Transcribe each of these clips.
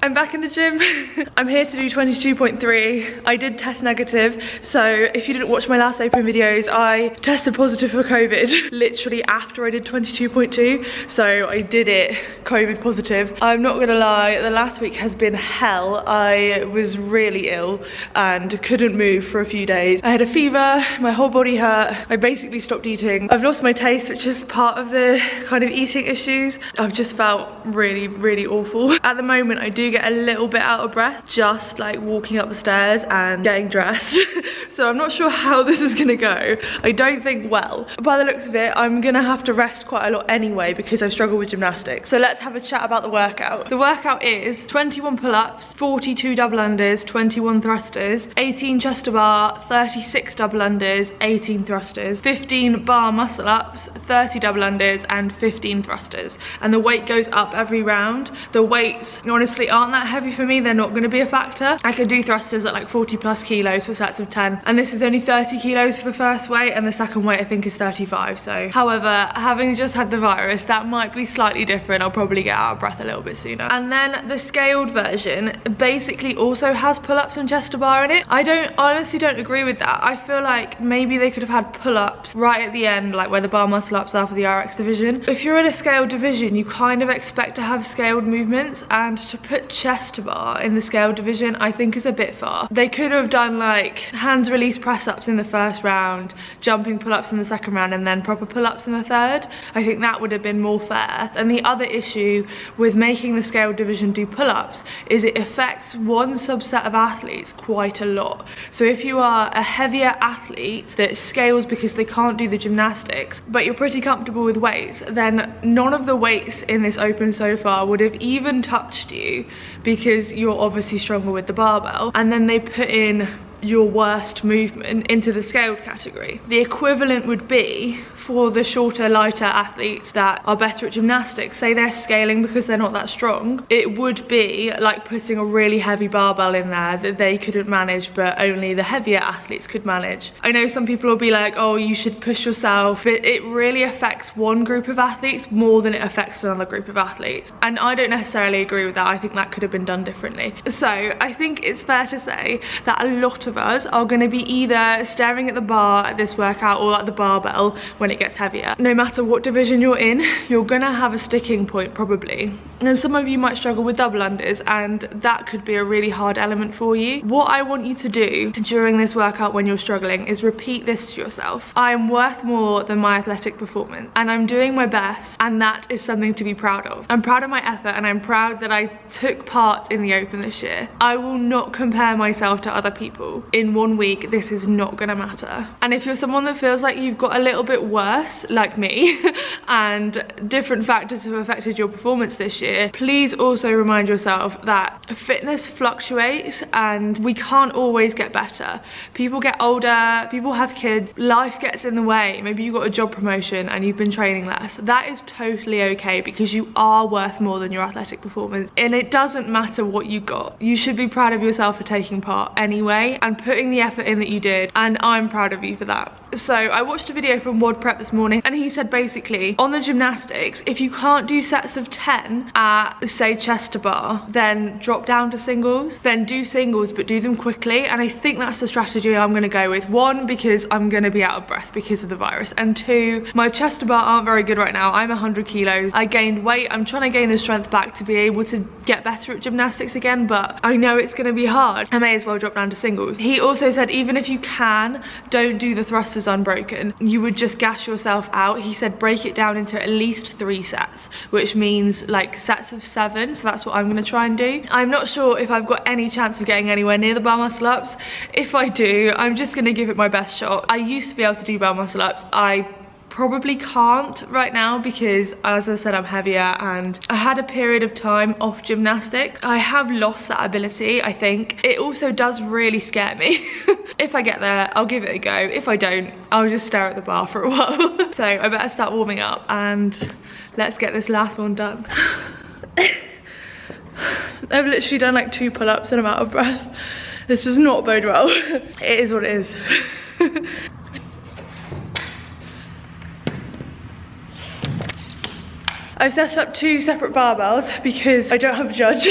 I'm back in the gym. I'm here to do 22.3. I did test negative, so if you didn't watch my last open videos, I tested positive for COVID literally after I did 22.2, so I did it COVID positive. I'm not gonna lie, the last week has been hell. I was really ill and couldn't move for a few days. I had a fever, my whole body hurt. I basically stopped eating. I've lost my taste, which is part of the kind of eating issues. I've just felt really awful. At the moment, I do get a little bit out of breath just like walking up the stairs and getting dressed. So I'm not sure how this is gonna go. I don't think well. By the looks of it, I'm gonna have to rest quite a lot anyway because I struggle with gymnastics. So let's have a chat about the workout. The workout is 21 pull-ups, 42 double unders, 21 thrusters, 18 chest to bar, 36 double unders, 18 thrusters, 15 bar muscle ups, 30 double unders and 15 thrusters. And the weight goes up every round. The weights honestly aren't that heavy for me. They're not going to be a factor. I can do thrusters at like 40 plus kilos for sets of 10, and this is only 30 kilos for the first weight, and the second weight I think is 35. So however, having just had the virus, that might be slightly different. I'll probably get out of breath a little bit sooner. And then the scaled version basically also has pull-ups and chest to bar in it. I honestly don't agree with that. I feel like maybe they could have had pull-ups right at the end, like where the bar muscle ups are for the RX division. If you're in a scaled division, you kind of expect to have scaled movements, and to put chest to bar in the scaled division I think is a bit far. They could have done like hands release press ups in the first round, jumping pull-ups in the second round, and then proper pull-ups in the third. I think that would have been more fair. And the other issue with making the scaled division do pull-ups is it affects one subset of athletes quite a lot. So if you are a heavier athlete that scales because they can't do the gymnastics, but you're pretty comfortable with weights, then none of the weights in this open so far would have even touched you because you're obviously stronger with the barbell, and then they put in your worst movement into the scaled category. The equivalent would be for the shorter, lighter athletes that are better at gymnastics, say they're scaling because they're not that strong, it would be like putting a really heavy barbell in there that they couldn't manage, but only the heavier athletes could manage. I know some people will be like, oh, you should push yourself, but it really affects one group of athletes more than it affects another group of athletes. And I don't necessarily agree with that. I think that could have been done differently. So I think it's fair to say that a lot of us are going to be either staring at the bar at this workout or at the barbell when it gets heavier. No matter what division you're in, you're gonna have a sticking point probably. And some of you might struggle with double unders, and that could be a really hard element for you. What I want you to do during this workout when you're struggling is repeat this to yourself. I am worth more than my athletic performance, and I'm doing my best, and that is something to be proud of. I'm proud of my effort, and I'm proud that I took part in the Open this year. I will not compare myself to other people. In 1 week, this is not gonna matter. And if you're someone that feels like you've got a little bit worse, like me, and different factors have affected your performance this year, please also remind yourself that fitness fluctuates and we can't always get better. People get older, people have kids, life gets in the way. Maybe you got a job promotion and you've been training less. That is totally okay because you are worth more than your athletic performance, and it doesn't matter what you got. You should be proud of yourself for taking part anyway and putting the effort in that you did, and I'm proud of you for that. So I watched a video from WOD Prep this morning, and he said basically on the gymnastics, if you can't do sets of 10 at say chest to bar, then drop down to singles, then do singles but do them quickly. And I think that's the strategy I'm going to go with. One, because I'm going to be out of breath because of the virus, and two, my chest to bar aren't very good right now. I'm 100 kilos. I gained weight. I'm trying to gain the strength back to be able to get better at gymnastics again, but I know it's going to be hard. I may as well drop down to singles. He also said even if you can, don't do the thrusters unbroken. You would just gas yourself out. He said break it down into at least 3 sets, which means like sets of 7. So that's what I'm going to try and do. I'm not sure if I've got any chance of getting anywhere near the bar muscle ups. If I do, I'm just going to give it my best shot. I used to be able to do bar muscle ups. I probably can't right now because, as I said, I'm heavier, and I had a period of time off gymnastics. I have lost that ability, I think. It also does really scare me. If I get there, I'll give it a go. If I don't, I'll just stare at the bar for a while. So I better start warming up and let's get this last one done. I've literally done like 2 pull-ups and I'm out of breath. This does not bode well. It is what it is. I've set up 2 separate barbells because I don't have a judge.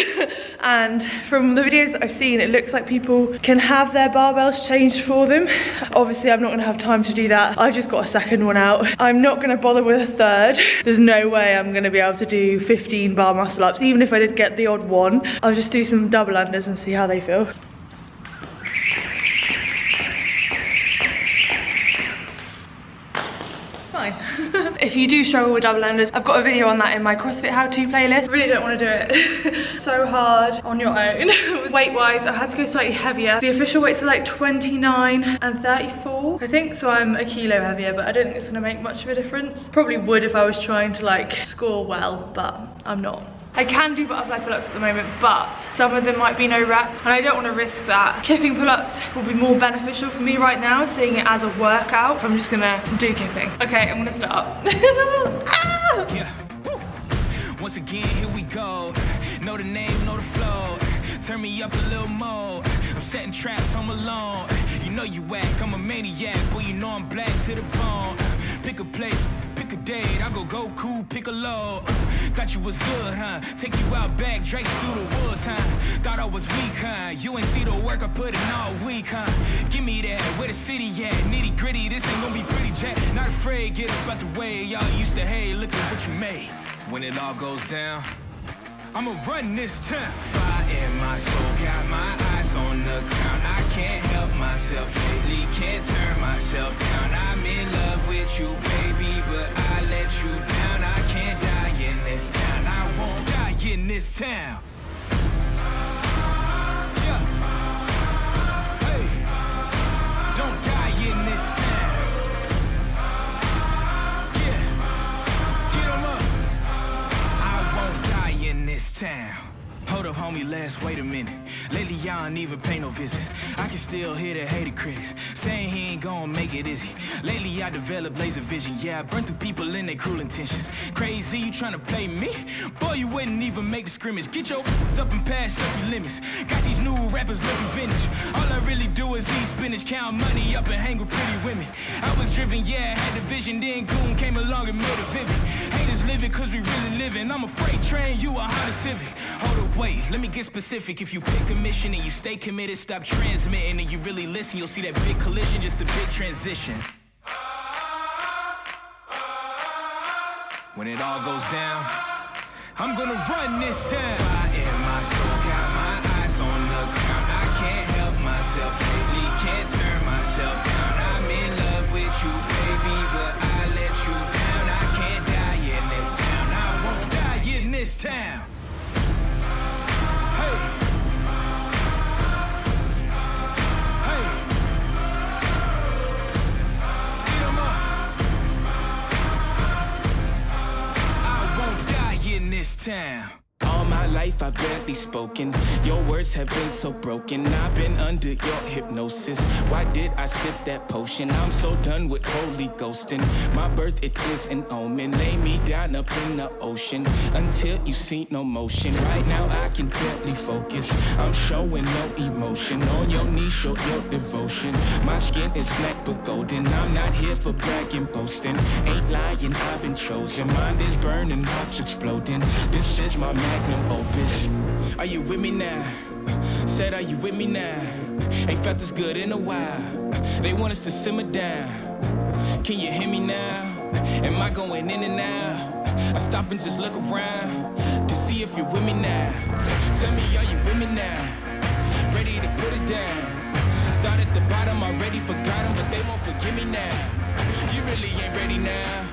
And from the videos that I've seen, it looks like people can have their barbells changed for them. Obviously, I'm not gonna have time to do that. I've just got a second one out. I'm not gonna bother with a third. There's no way I'm gonna be able to do 15 bar muscle ups, even if I did get the odd one. I'll just do some double unders and see how they feel. If you do struggle with double unders, I've got a video on that in my CrossFit how-to playlist. I really don't want to do it so hard on your own. Weight wise, I had to go slightly heavier. The official weights are like 29 and 34, I think, so I'm a kilo heavier, but I don't think it's gonna make much of a difference. Probably would if I was trying to like score well, but I'm not. I can do butterfly pull-ups at the moment, but some of them might be no rep, and I don't want to risk that. Kipping pull-ups will be more beneficial for me right now, seeing it as a workout. I'm just gonna do kipping. Okay, I'm gonna start. Yeah. Once again, here we go. Know the name, know the flow. Turn me up a little more. I'm setting traps, I'm alone. You know you whack, I'm a maniac. Boy, you know I'm black to the bone. Pick a place, pick a date. I go cool, pick a load. Thought you was good, huh? Take you out back, Drake through the woods, huh? Thought I was weak, huh? You ain't see the work I put in all week, huh? Give me that, where the city at? Nitty gritty, this ain't gonna be pretty, Jack. Not afraid, get up out the way. Y'all used to hate, look at what you made. When it all goes down, I'ma run this town. Fire in my soul, got my eyes on the ground. I can't help myself lately, can't turn myself down. I'm in love with you, baby, but I let you down. I can't die in this town, I won't die in this town. Yeah. Hey, don't die in this town. Yeah, get 'em up. I won't die in this town. Hold up, homie, wait a minute. Lately, y'all don't even pay no visits. I can still hear the hater critics saying he ain't gonna make it, is he? Lately, I developed laser vision. Yeah, I burn through people in their cruel intentions. Crazy, you tryna play me? Boy, you wouldn't even make the scrimmage. Get your up and pass up your limits. Got these new rappers looking vintage. All I really do is eat spinach, count money up and hang with pretty women. I was driven, yeah, I had the vision. Then Goon came along and made it vivid. Haters living cause we really living. I'm a freight train, you a Honda Civic. Hold up, wait, let me get specific. If you pick a mission and you stay committed, stop transmitting, and you really listen, you'll see that big collision, just a big transition. When it all goes down, I'm gonna run this town. Fire in my soul, got my eyes on the ground. I can't help myself lately, can't turn myself down. I'm in love with you, baby, but I let you down. I can't die in this town, I won't die in this town. This town. All my life I've barely spoken. Your words have been so broken. I've been under your hypnosis. Why did I sip that potion? I'm so done with holy ghosting. My birth, it is an omen. Lay me down up in the ocean until you see no motion. Right now I can barely focus. I'm showing no emotion. On your knees, show your devotion. My skin is black but golden. I'm not here for bragging, boasting. Ain't lying, I've been chosen. Mind is burning, heart's exploding. This is my magnum opus. Are you with me now? Said, are you with me now? Ain't felt this good in a while. They want us to simmer down. Can you hear me now? Am I going in and out? I stop and just look around to see if you're with me now. Tell me, are you with me now? Ready to put it down. Start at the bottom, already forgot them, but they won't forgive me now. You really ain't ready now.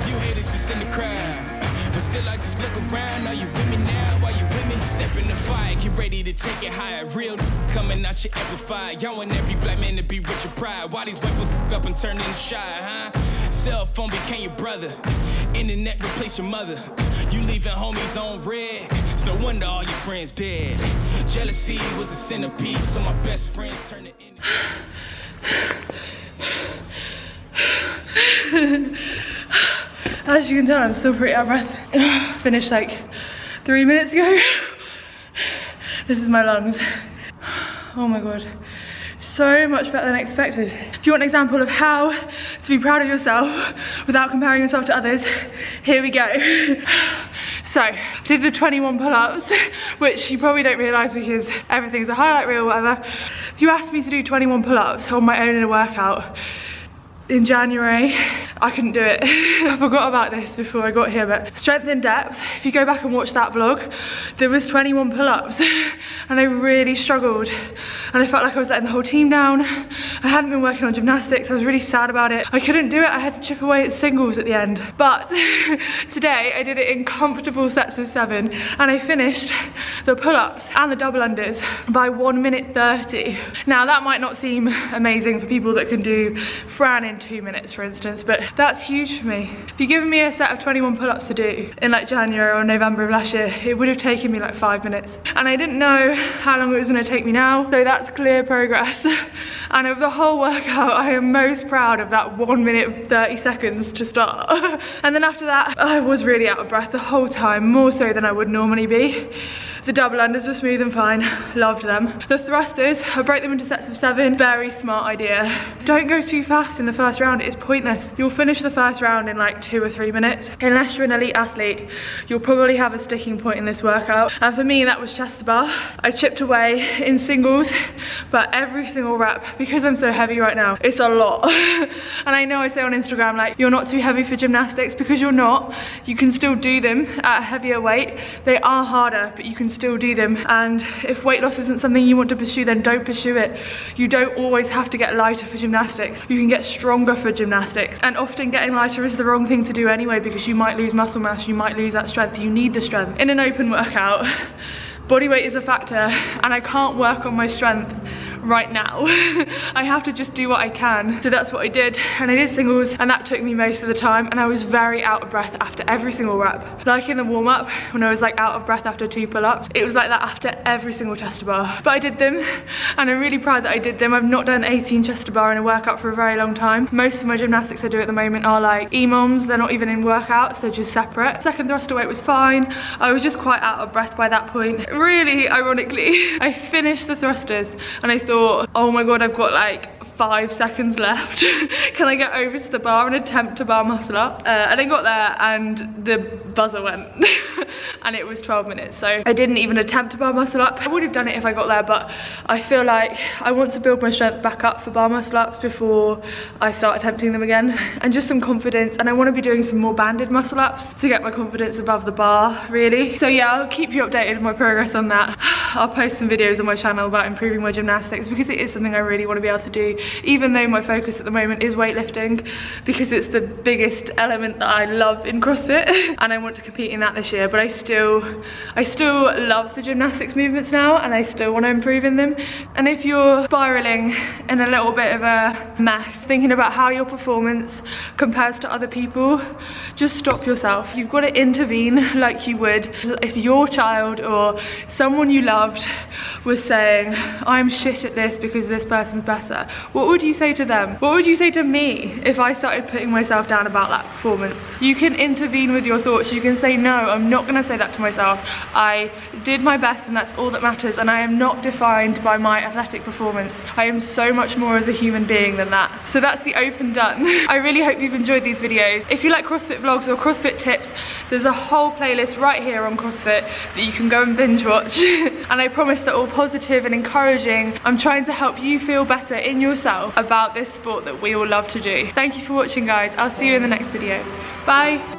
You haters just in the crowd. But still I just look around. Are you with me now? Are you with me? Step in the fire, get ready to take it higher. Real coming out your amplified. Y'all want every black man to be rich and pride. Why these weapons up and turn into shy, huh? Cell phone became your brother. Internet replaced your mother. You leaving homies on red. It's no wonder all your friends dead. Jealousy was a centerpiece, so my best friends turned it into... As you can tell, I'm still pretty out of breath. Finished like 3 minutes ago. This is my lungs. Oh my God. So much better than expected. If you want an example of how to be proud of yourself without comparing yourself to others, here we go. So, I did the 21 pull-ups, which you probably don't realise because everything's a highlight reel or whatever. If you asked me to do 21 pull-ups on my own in a workout in January, I couldn't do it. I forgot about this before I got here, but strength in depth, if you go back and watch that vlog, there was 21 pull-ups and I really struggled and I felt like I was letting the whole team down. I hadn't been working on gymnastics, I was really sad about it. I couldn't do it, I had to chip away at singles at the end. But today I did it in comfortable sets of 7 and I finished the pull-ups and the double unders by 1 minute 30. Now that might not seem amazing for people that can do Fran in 2 minutes, for instance, but that's huge for me. If you'd given me a set of 21 pull-ups to do in like January or November of last year, it would have taken me like 5 minutes. And I didn't know how long it was going to take me now, so that's clear progress. And of the whole workout, I am most proud of that 1 minute 30 seconds to start. And then after that, I was really out of breath the whole time, more so than I would normally be. The double unders were smooth and fine, loved them. The thrusters, I broke them into sets of 7, very smart idea. Don't go too fast in the first round, it is pointless. You'll finish the first round in like 2 or 3 minutes. Unless you're an elite athlete, you'll probably have a sticking point in this workout. And for me, that was chest to bar. I chipped away in singles, but every single rep, because I'm so heavy right now, it's a lot. And I know I say on Instagram, like, you're not too heavy for gymnastics, because you're not. You can still do them at a heavier weight. They are harder, but you can still do them. And if weight loss isn't something you want to pursue, then don't pursue it. You don't always have to get lighter for gymnastics. You can get stronger for gymnastics. And often getting lighter is the wrong thing to do anyway, because you might lose muscle mass, you might lose that strength. You need the strength. In an open workout, body weight is a factor, and I can't work on my strength right now. I have to just do what I can. So that's what I did, and I did singles, and that took me most of the time, and I was very out of breath after every single rep. Like in the warm-up, when I was like out of breath after 2 pull-ups, it was like that after every single chest to bar. But I did them, and I'm really proud that I did them. I've not done 18 chest to bar in a workout for a very long time. Most of my gymnastics I do at the moment are like EMOMs, they're not even in workouts, they're just separate. Second thruster weight was fine. I was just quite out of breath by that point. Really, ironically, I finished the thrusters, and I thought, oh my god, I've got like 5 seconds left. Can I get over to the bar and attempt to bar muscle up? And I got there and the buzzer went and it was 12 minutes. So I didn't even attempt to bar muscle up. I would have done it if I got there, but I feel like I want to build my strength back up for bar muscle ups before I start attempting them again, and just some confidence. And I want to be doing some more banded muscle ups to get my confidence above the bar, really. So yeah, I'll keep you updated on my progress on that. I'll post some videos on my channel about improving my gymnastics, because it is something I really want to be able to do, even though my focus at the moment is weightlifting, because it's the biggest element that I love in CrossFit and I want to compete in that this year. But I still love the gymnastics movements now, and I still want to improve in them. And if you're spiraling in a little bit of a mess, thinking about how your performance compares to other people, just stop yourself. You've got to intervene like you would if your child or someone you loved was saying, I'm shit at this because this person's better. What would you say to them? What would you say to me if I started putting myself down about that performance? You can intervene with your thoughts. You can say, no, I'm not going to say that to myself. I did my best and that's all that matters, and I am not defined by my athletic performance. I am so much more as a human being than that. So that's the open done. I really hope you've enjoyed these videos. If you like CrossFit vlogs or CrossFit tips, there's a whole playlist right here on CrossFit that you can go and binge watch. And I promise they're all positive and encouraging. I'm trying to help you feel better in yourself about this sport that we all love to do. Thank you for watching, guys. I'll see you in the next video. Bye.